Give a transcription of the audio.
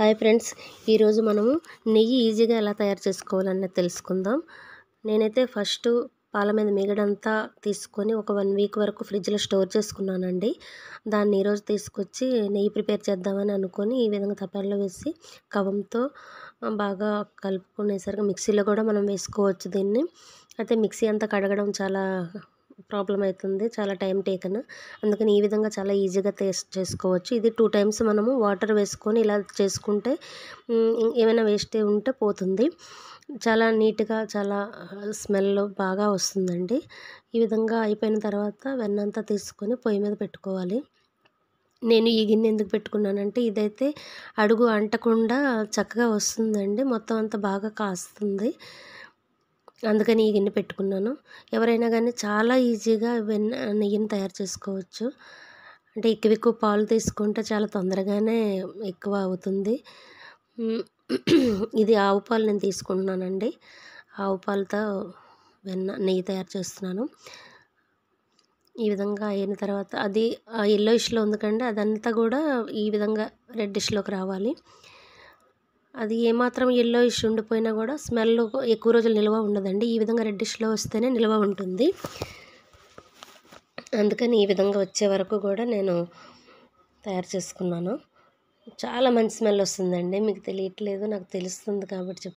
Hi friends, ఈరోజు మనము నెయ్యి ఈజీగా ఎలా తయారు చేసుకోవాలనేది తెలుసుకుందాం. నేనైతే ఫస్ట్ పాల మీద మీగడంతా తీసుకొని ఒక 1 వీక్ వరకు ఫ్రిడ్జ్లో స్టోర్ చేసుకున్నానండి. దాన్ని ఈరోజు తీసుకొచ్చి నెయ్యి ప్రిపేర్ చేద్దామని అనుకొని ఈ విధంగా తపాల్లో వేసి కవ్వంతో బాగా కలుపుకునేసరికి మిక్సీలో కూడా మనం వేసుకోవచ్చు దీన్ని. అయితే మిక్సీ అంతా కడగడం చాలా ప్రాబ్లం అవుతుంది, చాలా టైం టేకన్. అందుకని ఈ విధంగా చాలా ఈజీగా చేసుకోవచ్చు. ఇది 2 టైమ్స్ మనము వాటర్ వేసుకొని ఇలా చేసుకుంటే ఏమైనా వేస్ట్ ఉంటే పోతుంది. చాలా నీట్గా, చాలా స్మెల్ బాగా వస్తుందండి. ఈ విధంగా అయిపోయిన తర్వాత వెన్నంతా తీసుకొని పొయ్యి మీద పెట్టుకోవాలి. నేను ఈ గిన్నె ఎందుకు పెట్టుకున్నానంటే ఇదైతే అడుగు అంటకుండా చక్కగా వస్తుందండి, మొత్తం అంతా బాగా కాస్తుంది. అందుకని ఈ గిన్నె పెట్టుకున్నాను. ఎవరైనా కానీ చాలా ఈజీగా నెయ్యిని తయారు చేసుకోవచ్చు. అంటే ఎక్కువ పాలు తీసుకుంటే చాలా తొందరగానే ఎక్కువ అవుతుంది. ఇది ఆవు పాలు నేను తీసుకుంటున్నానండి. ఆవు పాలతో నెయ్యి తయారు చేస్తున్నాను. ఈ విధంగా అయిన తర్వాత అది యెల్లోయిష్లో ఉంది కండి, అదంతా కూడా ఈ విధంగా రెడ్డిష్లోకి రావాలి. అది ఏమాత్రం యెల్లోయిష్ ఉండిపోయినా కూడా స్మెల్ ఎక్కువ రోజులు నిల్వ ఉండదండి. ఈ విధంగా రెడ్డిష్లో వస్తేనే నిల్వ ఉంటుంది. అందుకని ఈ విధంగా వచ్చే వరకు కూడా నేను తయారు చేసుకున్నాను. చాలా మంచి స్మెల్ వస్తుందండి. మీకు తెలియట్లేదు, నాకు తెలుస్తుంది కాబట్టి